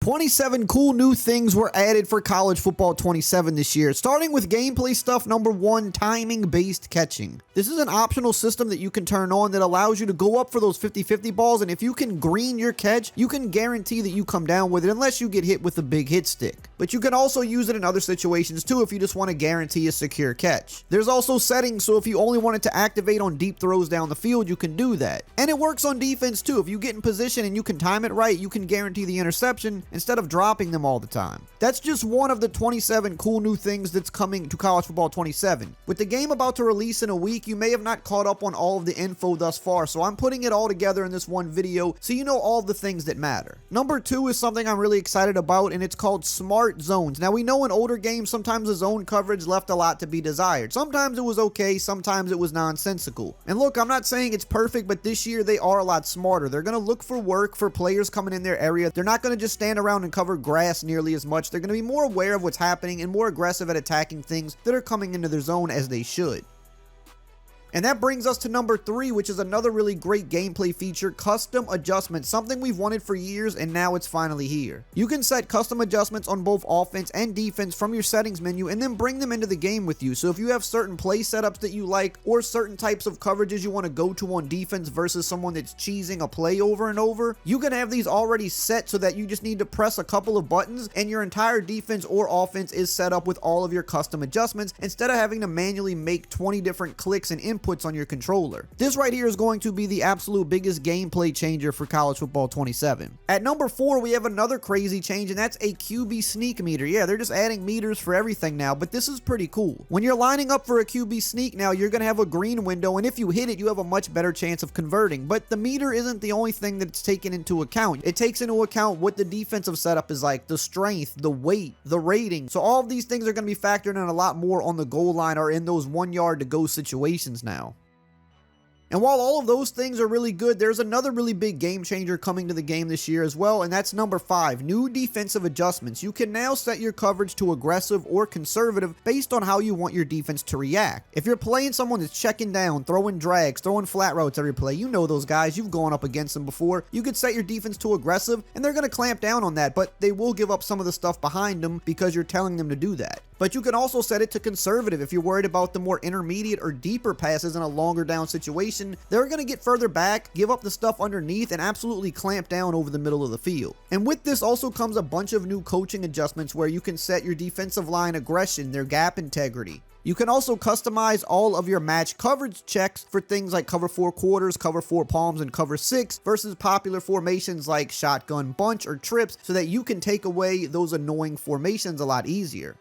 27 cool new things were added for College Football 27 this year. Starting with gameplay stuff, number 1, timing-based catching. This is an optional system that you can turn on that allows you to go up for those 50-50 balls, and if you can green your catch, you can guarantee that you come down with it unless you get hit with a big hit stick. But you can also use it in other situations too if you just want to guarantee a secure catch. There's also settings, so if you only want it to activate on deep throws down the field, you can do that. And it works on defense too. If you get in position and you can time it right, you can guarantee the interception instead of dropping them all the time. That's just one of the 27 cool new things that's coming to College Football 27. With the game about to release in a week, you may have not caught up on all of the info thus far, so I'm putting it all together in this one video so you know all the things that matter. Number 2 is something I'm really excited about, and it's called Smart Zones. Now, we know in older games, sometimes the zone coverage left a lot to be desired. Sometimes it was okay, sometimes it was nonsensical. And look, I'm not saying it's perfect, but this year they are a lot smarter. They're going to look for work for players coming in their area. They're not going to just stand around and cover grass nearly as much. They're going to be more aware of what's happening and more aggressive at attacking things that are coming into their zone, as they should. And that brings us to number 3, which is another really great gameplay feature, custom adjustments, something we've wanted for years and now it's finally here. You can set custom adjustments on both offense and defense from your settings menu and then bring them into the game with you. So if you have certain play setups that you like or certain types of coverages you want to go to on defense versus someone that's cheesing a play over and over, you can have these already set so that you just need to press a couple of buttons and your entire defense or offense is set up with all of your custom adjustments instead of having to manually make 20 different clicks and inputs on your controller. This right here is going to be the absolute biggest gameplay changer for College Football 27. At number 4, we have another crazy change, and that's a QB sneak meter. Yeah, they're just adding meters for everything now, but this is pretty cool. When you're lining up for a QB sneak now, you're going to have a green window, and if you hit it, you have a much better chance of converting. But the meter isn't the only thing that's taken into account. It takes into account what the defensive setup is like, the strength, the weight, the rating. So all of these things are going to be factored in a lot more on the goal line or in those 1 yard to go situations now. And while all of those things are really good, there's another really big game changer coming to the game this year as well, and that's number 5, new defensive adjustments. You can now set your coverage to aggressive or conservative based on how you want your defense to react. If you're playing someone that's checking down, throwing drags, throwing flat routes every play, you know those guys, you've gone up against them before, you could set your defense to aggressive, and they're going to clamp down on that, but they will give up some of the stuff behind them because you're telling them to do that. But you can also set it to conservative if you're worried about the more intermediate or deeper passes in a longer down situation. They're going to get further back, give up the stuff underneath, and absolutely clamp down over the middle of the field. And with this also comes a bunch of new coaching adjustments where you can set your defensive line aggression, their gap integrity. You can also customize all of your match coverage checks for things like cover 4 quarters, cover 4 palms, and cover 6 versus popular formations like shotgun bunch or trips so that you can take away those annoying formations a lot easier.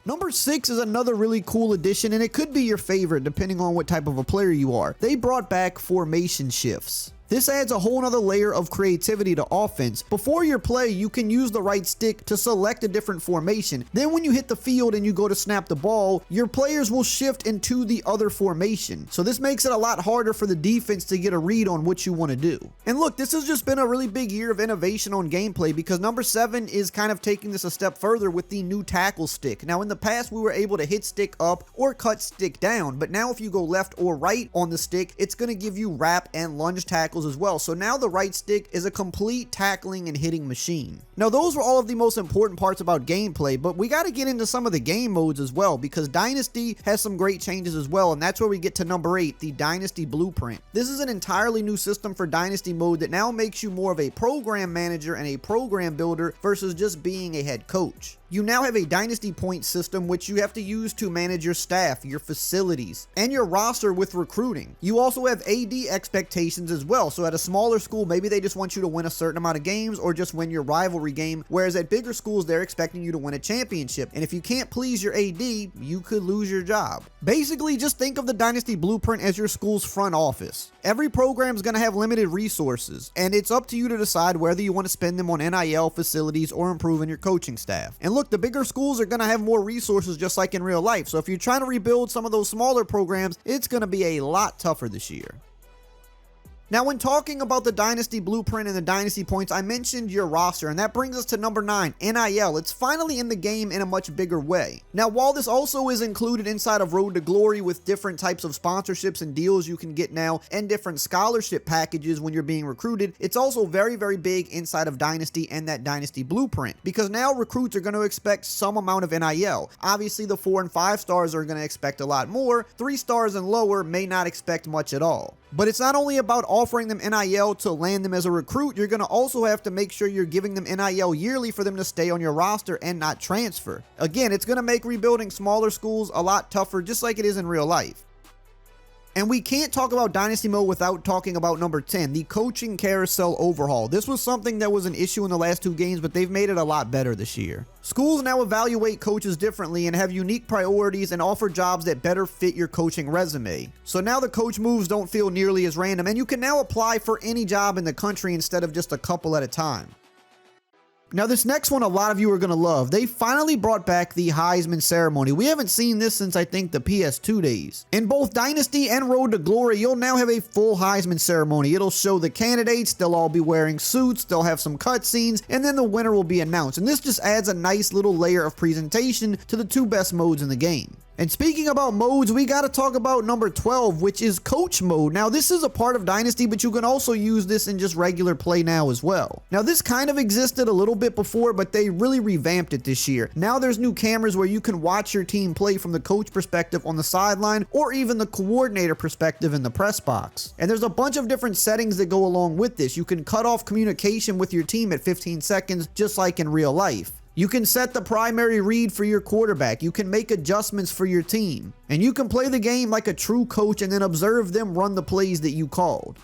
Number 6 is another really cool addition, and it could be your favorite depending on what type of a player you are. They brought back formation shifts. This adds a whole nother layer of creativity to offense. Before your play, you can use the right stick to select a different formation. Then when you hit the field and you go to snap the ball, your players will shift into the other formation. So this makes it a lot harder for the defense to get a read on what you want to do. And look, this has just been a really big year of innovation on gameplay because number 7 is kind of taking this a step further with the new tackle stick. Now in the past, we were able to hit stick up or cut stick down, but now if you go left or right on the stick, it's going to give you wrap and lunge tackles as well. So now the right stick is a complete tackling and hitting machine. Now those were all of the most important parts about gameplay, but we got to get into some of the game modes as well because Dynasty has some great changes as well, and that's where we get to number 8, the Dynasty Blueprint. This is an entirely new system for Dynasty mode that now makes you more of a program manager and a program builder versus just being a head coach. You now have a Dynasty point system which you have to use to manage your staff, your facilities, and your roster with recruiting. You also have AD expectations as well, so at a smaller school, maybe they just want you to win a certain amount of games or just win your rivalry game, whereas at bigger schools, they're expecting you to win a championship, and if you can't please your AD, you could lose your job. Basically, just think of the Dynasty Blueprint as your school's front office. Every program is going to have limited resources, and it's up to you to decide whether you want to spend them on NIL, facilities, or improving your coaching staff. And look, the bigger schools are going to have more resources just like in real life, so if you're trying to rebuild some of those smaller programs, it's going to be a lot tougher this year. Now, when talking about the Dynasty Blueprint and the Dynasty points, I mentioned your roster, and that brings us to number 9, NIL. It's finally in the game in a much bigger way. Now, while this also is included inside of Road to Glory with different types of sponsorships and deals you can get now, and different scholarship packages when you're being recruited, it's also very, very big inside of Dynasty and that Dynasty Blueprint, because now recruits are going to expect some amount of NIL. Obviously, the 4 and 5 stars are going to expect a lot more. 3 stars and lower may not expect much at all. But it's not only about offering them NIL to land them as a recruit, you're going to also have to make sure you're giving them NIL yearly for them to stay on your roster and not transfer. Again, it's going to make rebuilding smaller schools a lot tougher, just like it is in real life. And we can't talk about Dynasty Mode without talking about number 10, the coaching carousel overhaul. This was something that was an issue in the last 2 games, but they've made it a lot better this year. Schools now evaluate coaches differently and have unique priorities and offer jobs that better fit your coaching resume. So now the coach moves don't feel nearly as random, and you can now apply for any job in the country instead of just a couple at a time. Now, this next one, a lot of you are going to love. They finally brought back the Heisman ceremony. We haven't seen this since, I think, the PS2 days. In both Dynasty and Road to Glory, you'll now have a full Heisman ceremony. It'll show the candidates, they'll all be wearing suits, they'll have some cutscenes, and then the winner will be announced. And this just adds a nice little layer of presentation to the 2 best modes in the game. And speaking about modes, we got to talk about number 12, which is Coach Mode. Now, this is a part of Dynasty, but you can also use this in just regular play now as well. Now, this kind of existed a little bit before, but they really revamped it this year. Now there's new cameras where you can watch your team play from the coach perspective on the sideline, or even the coordinator perspective in the press box. And there's a bunch of different settings that go along with this. You can cut off communication with your team at 15 seconds, just like in real life. You can set the primary read for your quarterback. You can make adjustments for your team. And you can play the game like a true coach and then observe them run the plays that you called.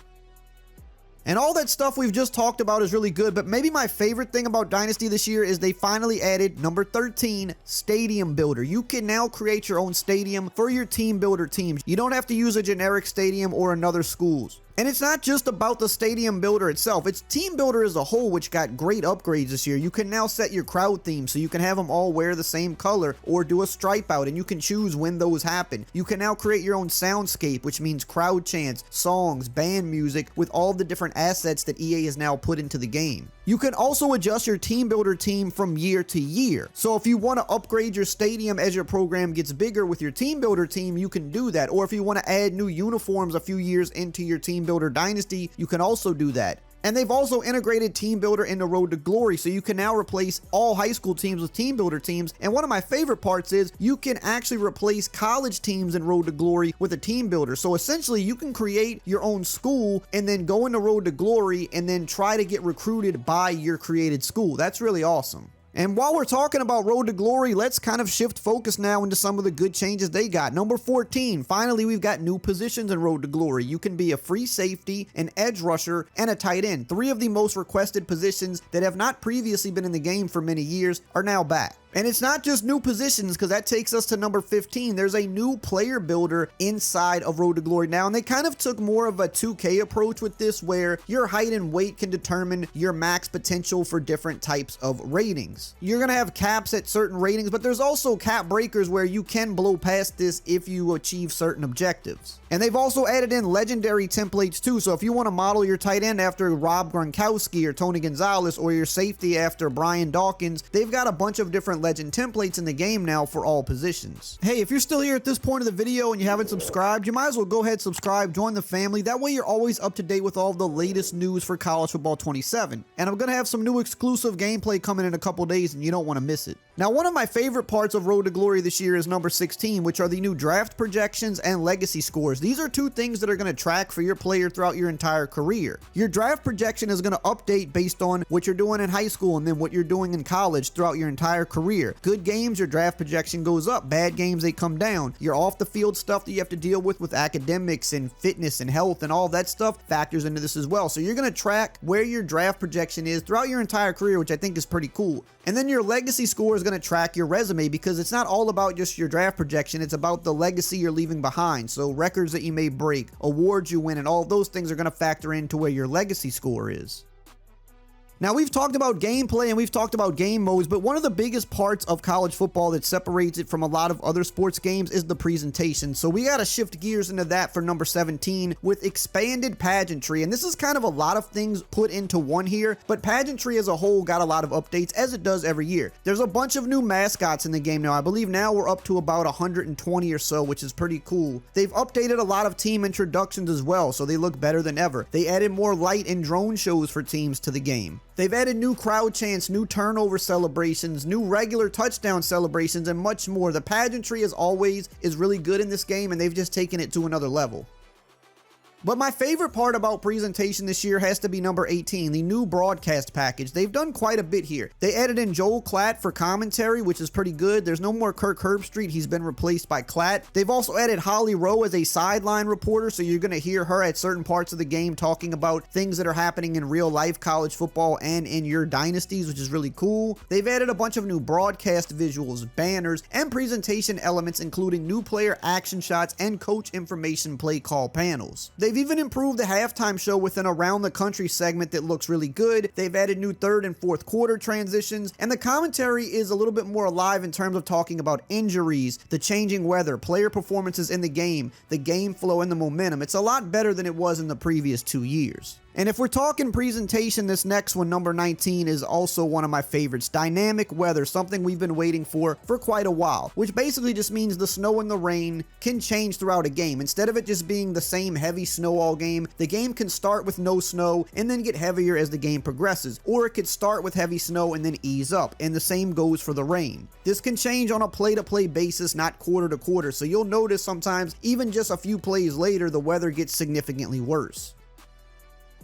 And all that stuff we've just talked about is really good, but maybe my favorite thing about Dynasty this year is they finally added number 13, Stadium Builder. You can now create your own stadium for your team builder teams. You don't have to use a generic stadium or another school's. And it's not just about the stadium builder itself, it's team builder as a whole, which got great upgrades this year. You can now set your crowd theme so you can have them all wear the same color or do a stripe out, and you can choose when those happen. You can now create your own soundscape, which means crowd chants, songs, band music, with all the different assets that EA has now put into the game. You can also adjust your team builder team from year to year. So if you want to upgrade your stadium as your program gets bigger with your team builder team, you can do that. Or if you want to add new uniforms a few years into your team builder dynasty, you can also do that. And they've also integrated Team Builder into Road to Glory, so you can now replace all high school teams with Team Builder teams. And one of my favorite parts is you can actually replace college teams in Road to Glory with a Team Builder. So essentially, you can create your own school and then go into Road to Glory and then try to get recruited by your created school. That's really awesome. And while we're talking about Road to Glory, let's kind of shift focus now into some of the good changes they got. Number 14, finally we've got new positions in Road to Glory. You can be a free safety, an edge rusher, and a tight end. 3 of the most requested positions that have not previously been in the game for many years are now back. And it's not just new positions, because that takes us to number 15. There's a new player builder inside of Road to Glory now, and they kind of took more of a 2K approach with this, where your height and weight can determine your max potential for different types of ratings. You're going to have caps at certain ratings, but there's also cap breakers where you can blow past this if you achieve certain objectives. And they've also added in legendary templates too, so if you want to model your tight end after Rob Gronkowski or Tony Gonzalez, or your safety after Brian Dawkins, they've got a bunch of different legend templates in the game now for all positions. Hey, if you're still here at this point of the video and you haven't subscribed, you might as well go ahead, subscribe, join the family. That way you're always up to date with all the latest news for College Football 27. And I'm going to have some new exclusive gameplay coming in a couple days, and you don't want to miss it. Now, one of my favorite parts of Road to Glory this year is number 16, which are the new draft projections and legacy scores. These are 2 things that are going to track for your player throughout your entire career. Your draft projection is going to update based on what you're doing in high school and then what you're doing in college throughout your entire career. Good games, your draft projection goes up. Bad games, they come down. Your off the field stuff that you have to deal with academics and fitness and health and all that stuff factors into this as well. So you're going to track where your draft projection is throughout your entire career, which I think is pretty cool. And then your legacy score is going to track your resume, because it's not all about just your draft projection. It's about the legacy you're leaving behind. So records that you may break, awards you win, and all those things are going to factor into where your legacy score is. Now, we've talked about gameplay and we've talked about game modes, but one of the biggest parts of college football that separates it from a lot of other sports games is the presentation. So we got to shift gears into that for number 17 with expanded pageantry. And this is kind of a lot of things put into one here, but pageantry as a whole got a lot of updates, as it does every year. There's a bunch of new mascots in the game now. I believe now we're up to about 120 or so, which is pretty cool. They've updated a lot of team introductions as well, so they look better than ever. They added more light and drone shows for teams to the game. They've added new crowd chants, new turnover celebrations, new regular touchdown celebrations, and much more. The pageantry, as always, is really good in this game, and they've just taken it to another level. But my favorite part about presentation this year has to be number 18, the new broadcast package. They've done quite a bit here. They added in Joel Klatt for commentary, which is pretty good. There's no more Kirk Herbstreit. He's been replaced by Klatt. They've also added Holly Rowe as a sideline reporter, so you're going to hear her at certain parts of the game talking about things that are happening in real life college football and in your dynasties, which is really cool. They've added a bunch of new broadcast visuals, banners, and presentation elements, including new player action shots and coach information play call panels. They've even improved the halftime show with an around the country segment that looks really good. They've added new third and fourth quarter transitions, and the commentary is a little bit more alive in terms of talking about injuries, the changing weather, player performances in the game flow, and the momentum. It's a lot better than it was in the previous 2 years. And if we're talking presentation, this next one, number 19, is also one of my favorites. Dynamic weather, something we've been waiting for quite a while, which basically just means the snow and the rain can change throughout a game. Instead of it just being the same heavy snow all game, the game can start with no snow and then get heavier as the game progresses, or it could start with heavy snow and then ease up, and the same goes for the rain. This can change on a play-to-play basis, not quarter to quarter, so you'll notice sometimes even just a few plays later, the weather gets significantly worse.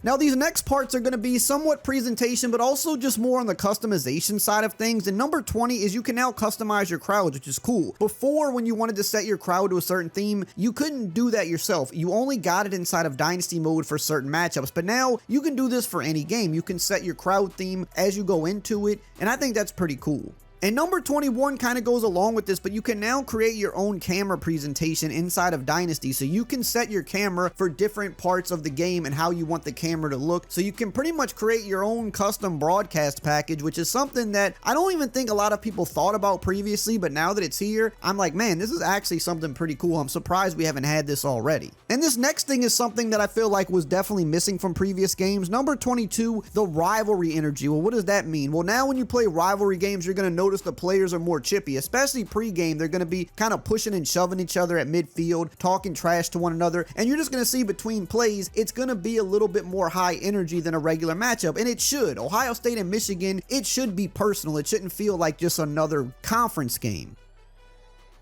Now, these next parts are going to be somewhat presentation, but also just more on the customization side of things. And number 20 is you can now customize your crowds, which is cool. Before, when you wanted to set your crowd to a certain theme, you couldn't do that yourself. You only got it inside of Dynasty mode for certain matchups, but now you can do this for any game. You can set your crowd theme as you go into it, and I think that's pretty cool. And number 21 kind of goes along with this, but you can now create your own camera presentation inside of Dynasty. So you can set your camera for different parts of the game and how you want the camera to look. So you can pretty much create your own custom broadcast package, which is something that I don't even think a lot of people thought about previously, but now that it's here, I'm like, man, this is actually something pretty cool. I'm surprised we haven't had this already. And this next thing is something that I feel like was definitely missing from previous games. Number 22, the rivalry energy. Well, what does that mean? Well, now when you play rivalry games, you're going to notice the players are more chippy, especially pre-game. They're going to be kind of pushing and shoving each other at midfield, talking trash to one another, and you're just going to see between plays, it's going to be a little bit more high energy than a regular matchup, and it should. Ohio State and Michigan, it should be personal. It shouldn't feel like just another conference game.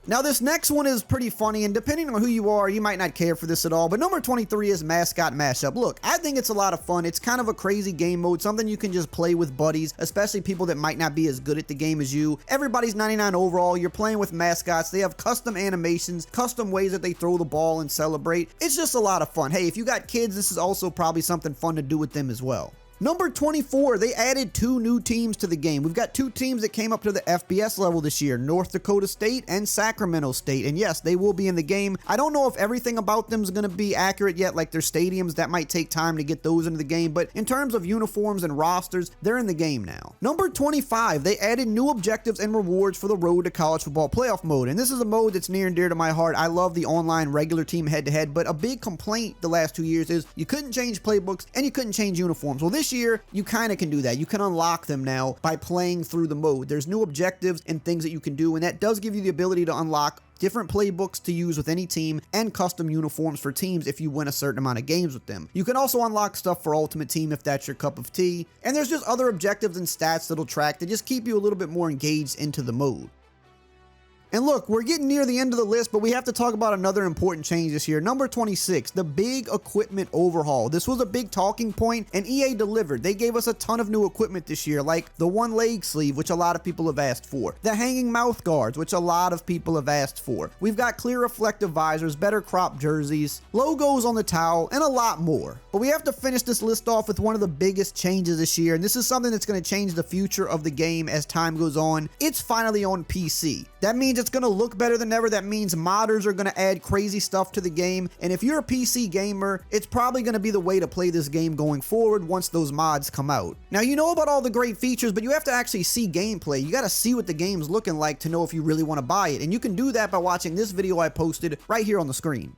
Now, this next one is pretty funny, and depending on who you are, you might not care for this at all, but number 23 is Mascot Mashup. Look, I think it's a lot of fun. It's kind of a crazy game mode, something you can just play with buddies, especially people that might not be as good at the game as you. Everybody's 99 overall. You're playing with mascots. They have custom animations, custom ways that they throw the ball and celebrate. It's just a lot of fun. Hey, if you got kids, this is also probably something fun to do with them as well. Number 24, they added 2 new teams to the game. We've got 2 teams that came up to the FBS level this year, North Dakota State and Sacramento State. And yes, they will be in the game. I don't know if everything about them is going to be accurate yet, like their stadiums. That might take time to get those into the game. But in terms of uniforms and rosters, they're in the game now. Number 25, they added new objectives and rewards for the Road to College Football Playoff mode. And this is a mode that's near and dear to my heart. I love the online regular team head-to-head, but a big complaint the last 2 years is you couldn't change playbooks and you couldn't change uniforms. Well, this year, you kind of can do that. You can unlock them now by playing through the mode. There's new objectives and things that you can do, and that does give you the ability to unlock different playbooks to use with any team and custom uniforms for teams if you win a certain amount of games with them. You can also unlock stuff for Ultimate Team if that's your cup of tea, and there's just other objectives and stats that'll track to just keep you a little bit more engaged into the mode. And look, we're getting near the end of the list, but we have to talk about another important change this year. Number 26, the big equipment overhaul. This was a big talking point, and EA delivered. They gave us a ton of new equipment this year, like the one leg sleeve, which a lot of people have asked for, the hanging mouth guards, which a lot of people have asked for. We've got clear reflective visors, better crop jerseys, logos on the towel, and a lot more. But we have to finish this list off with one of the biggest changes this year, and this is something that's going to change the future of the game as time goes on. It's finally on PC. That means it's it's going to look better than ever. That means modders are going to add crazy stuff to the game. And if you're a PC gamer, it's probably going to be the way to play this game going forward once those mods come out. Now, you know about all the great features, but you have to actually see gameplay. You got to see what the game's looking like to know if you really want to buy it. And you can do that by watching this video I posted right here on the screen.